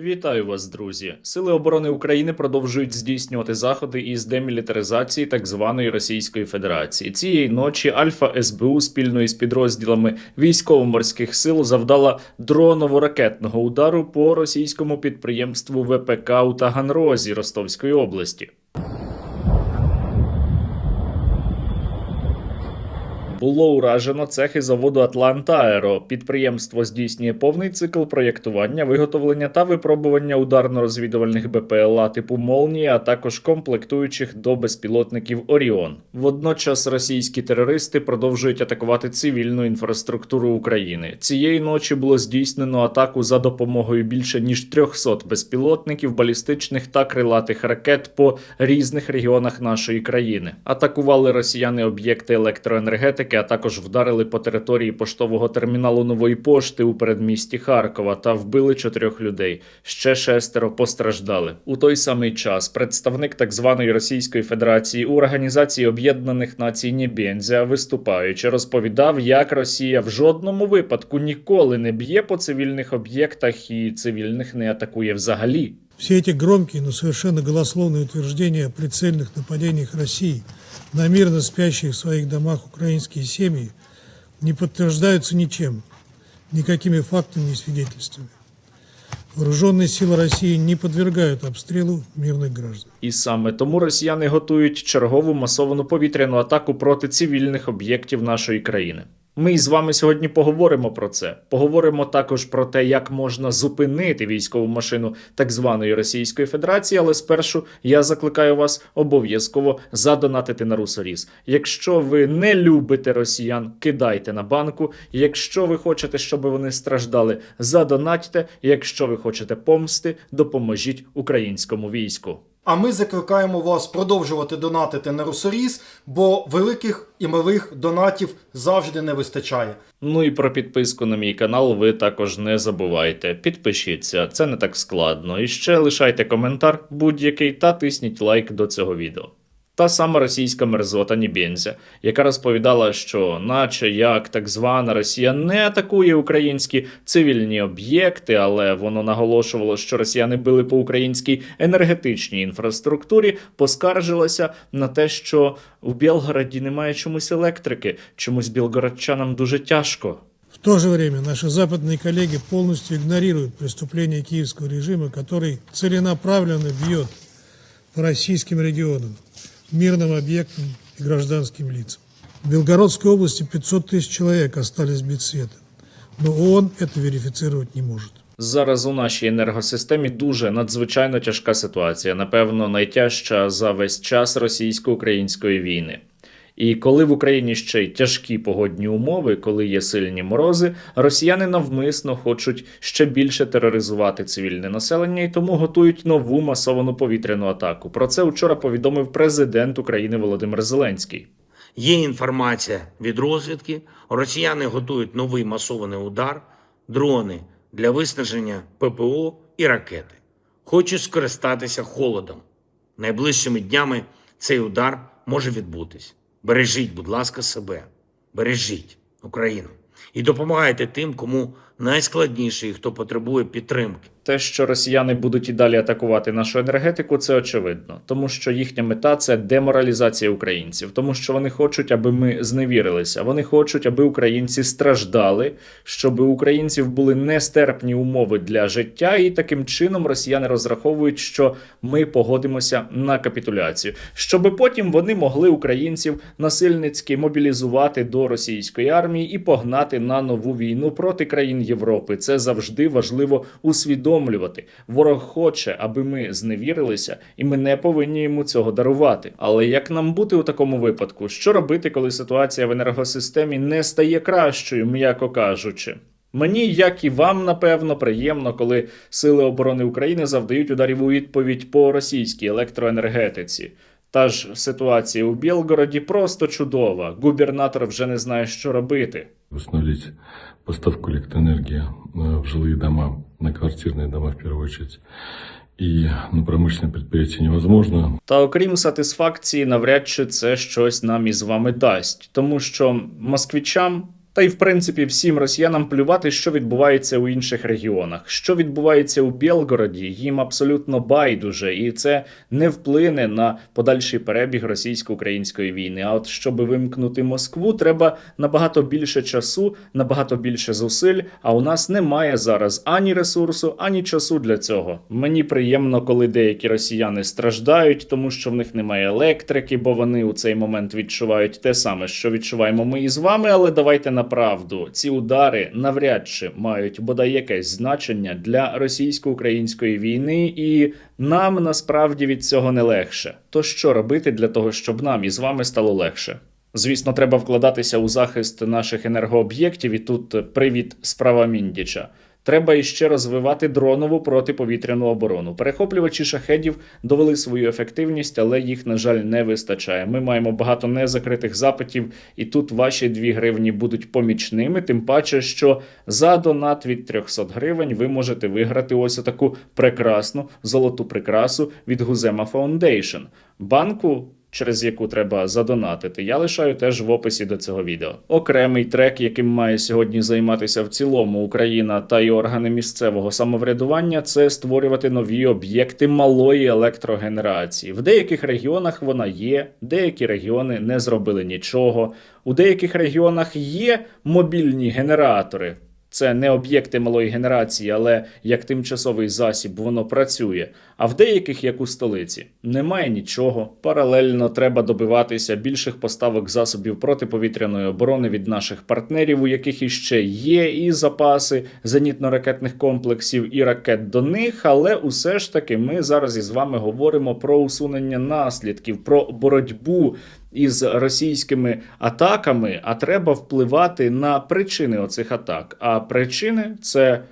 Вітаю вас, друзі! Сили оборони України продовжують здійснювати заходи із демілітаризації так званої Російської Федерації. Цієї ночі Альфа СБУ спільно із підрозділами військово-морських сил завдала дроново-ракетного удару по російському підприємству ВПК у Таганрозі Ростовської області. Було уражено цехи заводу «Атлант-Аеро». Підприємство здійснює повний цикл проєктування, виготовлення та випробування ударно-розвідувальних БПЛА типу «Молнія», а також комплектуючих до безпілотників «Оріон». Водночас російські терористи продовжують атакувати цивільну інфраструктуру України. Цієї ночі було здійснено атаку за допомогою більше ніж 300 безпілотників, балістичних та крилатих ракет по різних регіонах нашої країни. Атакували росіяни об'єкти електроенергетики, а також вдарили по території поштового терміналу Нової пошти у передмісті Харкова та вбили 4 людей. Ще 6 постраждали. У той самий час представник так званої Російської Федерації у Організації Об'єднаних Націй Небензя, виступаючи, розповідав, як Росія в жодному випадку ніколи не б'є по цивільних об'єктах і цивільних не атакує взагалі. Все эти громкие, но совершенно голословные утверждения о прицельных нападениях России на мирно спящих в своих домах украинские семьи не подтверждаются ничем, никакими фактами и свидетельствами. Вооруженные силы России не подвергают обстрелу мирных граждан. І саме тому росіяни готують чергову масовану повітряну атаку проти цивільних об'єктів нашої країни. Ми із вами сьогодні поговоримо про це. Поговоримо також про те, як можна зупинити військову машину так званої Російської Федерації, але спершу я закликаю вас обов'язково задонатити на Русоріз. Якщо ви не любите росіян, кидайте на банку. Якщо ви хочете, щоб вони страждали, задонатьте. Якщо ви хочете помсти, допоможіть українському війську. А ми закликаємо вас продовжувати донатити на Русоріз, бо великих і малих донатів завжди не вистачає. Ну і про підписку на мій канал ви також не забувайте. Підпишіться, це не так складно. І ще лишайте коментар будь-який та тисніть лайк до цього відео. Та сама російська мерзота Небензя, яка розповідала, що наче як так звана Росія не атакує українські цивільні об'єкти, але воно наголошувало, що росіяни били по українській енергетичній інфраструктурі, поскаржилася на те, що у Білгороді немає чомусь електрики, чомусь білгородчанам дуже тяжко. В то же время наши западные коллеги полностью игнорируют преступления киевского режима, который целенаправленно бьет по российским регионам, мирным объектам и гражданским лицам. В Белгородской области 500 тысяч человек остались без света, но ООН это верифицировать не может. Зараз у нашій енергосистемі дуже надзвичайно тяжка ситуація, напевно, найтяжча за весь час російсько-української війни. І коли в Україні ще й тяжкі погодні умови, коли є сильні морози, росіяни навмисно хочуть ще більше тероризувати цивільне населення і тому готують нову масовану повітряну атаку. Про це вчора повідомив президент України Володимир Зеленський. Є інформація від розвідки, росіяни готують новий масований удар, дрони для виснаження ППО і ракети. Хочу скористатися холодом. Найближчими днями цей удар може відбутись. Бережіть, будь ласка, себе. Бережіть Україну. І допомагайте тим, кому найскладніше і хто потребує підтримки. Те, що росіяни будуть і далі атакувати нашу енергетику, це очевидно. Тому що їхня мета – це деморалізація українців. Тому що вони хочуть, аби ми зневірилися. Вони хочуть, аби українці страждали, щоб у українців були нестерпні умови для життя. І таким чином росіяни розраховують, що ми погодимося на капітуляцію. Щоб потім вони могли українців насильницьки мобілізувати до російської армії і погнати на нову війну проти країн Європи. Це завжди важливо усвідомлювати. Ворог хоче, аби ми зневірилися, і ми не повинні йому цього дарувати. Але як нам бути у такому випадку? Що робити, коли ситуація в енергосистемі не стає кращою, м'яко кажучи? Мені, як і вам, напевно, приємно, коли Сили оборони України завдають ударів у відповідь по російській електроенергетиці. Та ж ситуація у Білгороді просто чудова. Губернатор вже не знає, що робити. Восстановить поставку электроэнергии в жилые дома, на квартирные дома в первую очередь. І на промишлене підприємство невозможно. Та окрім сатисфакції, навряд чи це щось нам із вами дасть. Тому що москвичам Та й в принципі всім росіянам плювати, що відбувається у інших регіонах. Що відбувається у Білгороді, їм абсолютно байдуже, і це не вплине на подальший перебіг російсько-української війни. А от щоб вимкнути Москву, треба набагато більше часу, набагато більше зусиль, а у нас немає зараз ані ресурсу, ані часу для цього. Мені приємно, коли деякі росіяни страждають, тому що в них немає електрики, бо вони у цей момент відчувають те саме, що відчуваємо ми із вами, але давайте на правду. Ці удари навряд чи мають бодай якесь значення для російсько-української війни, і нам насправді від цього не легше. То що робити для того, щоб нам із вами стало легше? Звісно, треба вкладатися у захист наших енергооб'єктів, і тут привіт справа Міндіча. Треба іще розвивати дронову протиповітряну оборону. Перехоплювачі шахедів довели свою ефективність, але їх, на жаль, не вистачає. Ми маємо багато незакритих запитів, і тут ваші 2 гривні будуть помічними, тим паче, що за донат від 300 гривень ви можете виграти ось таку прекрасну золоту прикрасу від Гузема Foundation. Банку, через яку треба задонатити, я лишаю теж в описі до цього відео. Окремий трек, яким має сьогодні займатися в цілому Україна та й органи місцевого самоврядування, це створювати нові об'єкти малої електрогенерації. В деяких регіонах вона є, деякі регіони не зробили нічого. У деяких регіонах є мобільні генератори. Це не об'єкти малої генерації, але як тимчасовий засіб воно працює. А в деяких, як у столиці, немає нічого. Паралельно треба добиватися більших поставок засобів протиповітряної оборони від наших партнерів, у яких іще є і запаси зенітно-ракетних комплексів, і ракет до них, але усе ж таки ми зараз із вами говоримо про усунення наслідків, про боротьбу із російськими атаками, а треба впливати на причини оцих атак. А причини – це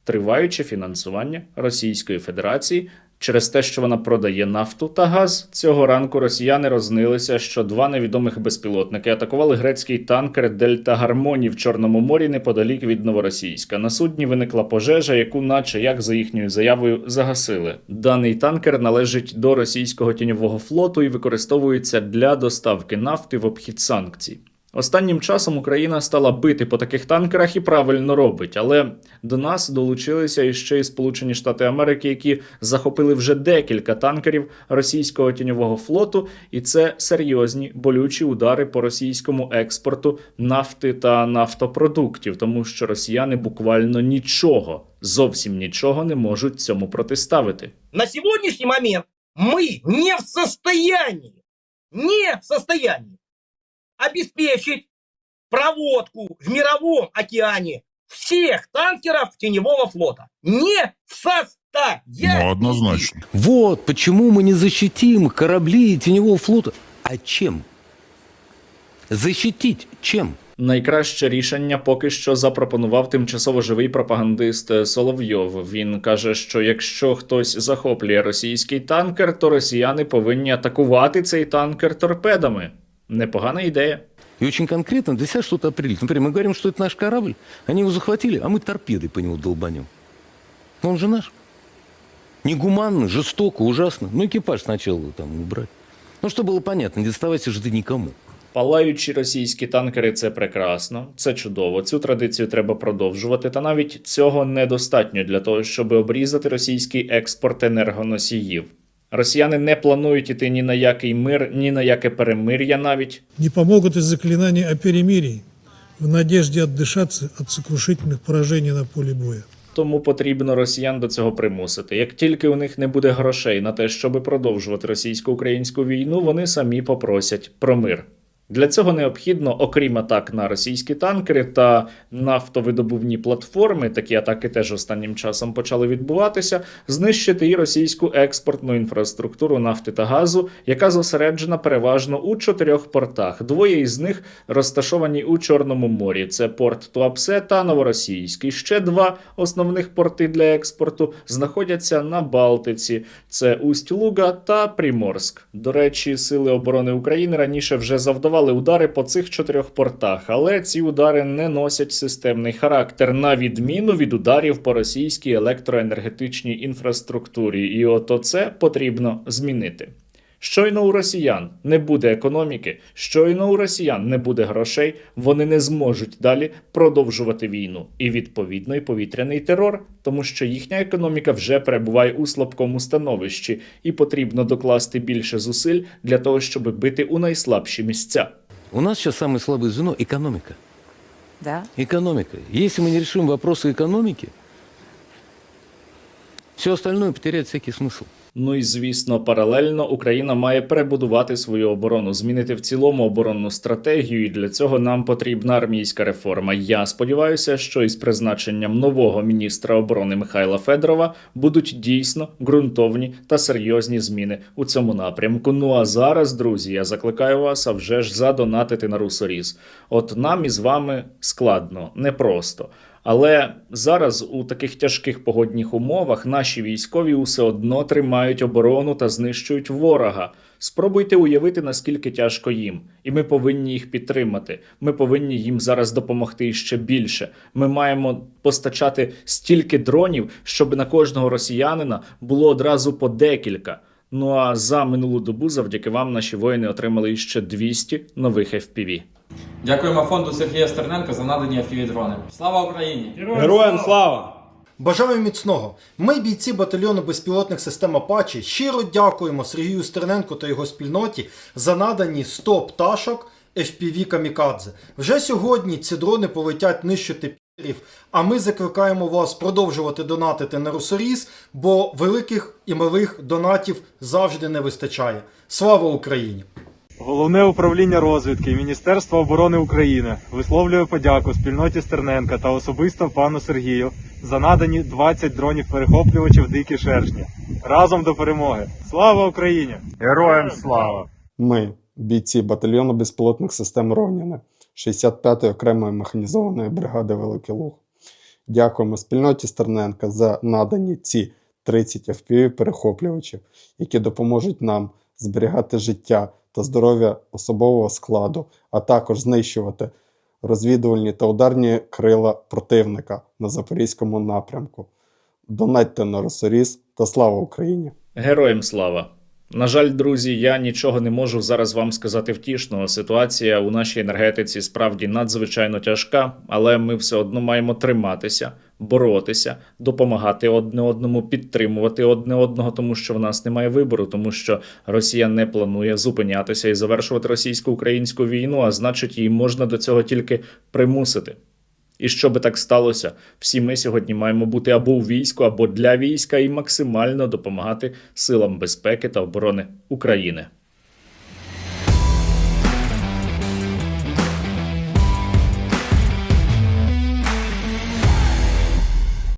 триваюче фінансування Російської Федерації через те, що вона продає нафту та газ. Цього ранку росіяни рознилися, що 2 невідомих безпілотники атакували грецький танкер «Дельта Гармоні» в Чорному морі неподалік від Новоросійська. На судні виникла пожежа, яку наче як за їхньою заявою загасили. Даний танкер належить до російського тіньового флоту і використовується для доставки нафти в обхід санкцій. Останнім часом Україна стала бити по таких танкерах і правильно робить, але до нас долучилися іще й Сполучені Штати Америки, які захопили вже декілька танкерів російського тіньового флоту, і це серйозні болючі удари по російському експорту нафти та нафтопродуктів, тому що росіяни буквально нічого, зовсім нічого не можуть цьому протиставити. На сегодняшний момент мы не в состоянии обеспечить проводку в мировом океане всех танкеров теневого флота. Не в состоянии. Ну, однозначно. Вот почему мы не защитим корабли теневого флота. А чем? Защитить чем? Найкраще рішення поки що запропонував тимчасово живий пропагандист Соловйов. Він каже, що якщо хтось захоплює російський танкер, то росіяни повинні атакувати цей танкер торпедами. Непогана идея. И очень конкретно для себя что-то определить. Например, мы говорим, что это наш корабль, они его захватили, а мы торпедой по нему долбанем. Но он же наш. Негуманно, жестоко, ужасно. Ну, экипаж сначала там убрать. Ну, чтобы было понятно, не доставайся же ты никому. Палаючі російські танкери – це прекрасно, це чудово, цю традицію треба продовжувати, та навіть цього недостатньо для того, щоб обрізати російський експорт енергоносіїв. Росіяни не планують іти ні на який мир, ні на яке перемир'я навіть. Не помогут и заклинания о перемирии в надежде отдышаться от сокрушительных поражений на поле боя. Тому потрібно росіян до цього примусити. Як тільки у них не буде грошей на те, щоб продовжувати російсько-українську війну, вони самі попросять про мир. Для цього необхідно, окрім атак на російські танкери та нафтовидобувні платформи, такі атаки теж останнім часом почали відбуватися, знищити і російську експортну інфраструктуру нафти та газу, яка зосереджена переважно у 4 портах. 2 із них розташовані у Чорному морі. Це порт Туапсе та Новоросійськ. Ще 2 основних порти для експорту знаходяться на Балтиці. Це Усть-Луга та Приморськ. До речі, Сили оборони України раніше вже завдавали удари по цих 4 портах, але ці удари не носять системний характер, на відміну від ударів по російській електроенергетичній інфраструктурі. І от це потрібно змінити. Щойно у росіян не буде економіки, щойно у росіян не буде грошей, вони не зможуть далі продовжувати війну. І відповідно і повітряний терор, тому що їхня економіка вже перебуває у слабкому становищі і потрібно докласти більше зусиль для того, щоб бити у найслабші місця. У нас сейчас самое слабое звено – экономика. Да. Экономика. Если мы не решим вопросы экономики, все остальное потеряет всякий смысл. Ну і, звісно, паралельно Україна має перебудувати свою оборону, змінити в цілому оборонну стратегію, і для цього нам потрібна армійська реформа. Я сподіваюся, що із призначенням нового міністра оборони Михайла Федорова будуть дійсно ґрунтовні та серйозні зміни у цьому напрямку. Ну а зараз, друзі, я закликаю вас, а вже ж задонатити на Русоріз. От нам із вами складно, непросто. Але зараз у таких тяжких погодних умовах наші військові усе одно тримають оборону та знищують ворога. Спробуйте уявити, наскільки тяжко їм. І ми повинні їх підтримати. Ми повинні їм зараз допомогти ще більше. Ми маємо постачати стільки дронів, щоб на кожного росіянина було одразу по декілька. Ну а за минулу добу завдяки вам наші воїни отримали ще 200 нових FPV. Дякуємо фонду Сергія Стерненка за надані FPV-дрони. Слава Україні! Героям слава! Бажаю міцного! Ми, бійці батальйону безпілотних систем «Апачі», щиро дякуємо Сергію Стерненку та його спільноті за надані 100 пташок FPV «Камікадзе». Вже сьогодні ці дрони полетять нищити пірів, а ми закликаємо вас продовжувати донатити на Русоріз, бо великих і малих донатів завжди не вистачає. Слава Україні! Головне управління розвідки і Міністерство оборони України висловлює подяку спільноті Стерненка та особисто пану Сергію за надані 20 дронів-перехоплювачів «Дикі шершні». Разом до перемоги! Слава Україні! Героям слава! Ми, бійці батальйону безпілотних систем «Ровняне» 65-ї окремої механізованої бригади «Великий Луг». Дякуємо спільноті Стерненка за надані ці 30 FPV-перехоплювачів, які допоможуть нам зберігати життя та здоров'я особового складу, а також знищувати розвідувальні та ударні крила противника на Запорізькому напрямку. Донатьте на Русоріз та слава Україні! Героям слава! На жаль, друзі, я нічого не можу зараз вам сказати втішного. Ситуація у нашій енергетиці справді надзвичайно тяжка, але ми все одно маємо триматися, боротися, допомагати одне одному, підтримувати одне одного, тому що в нас немає вибору, тому що Росія не планує зупинятися і завершувати російсько-українську війну, а значить її можна до цього тільки примусити. І щоб так сталося, всі ми сьогодні маємо бути або у війську, або для війська і максимально допомагати силам безпеки та оборони України.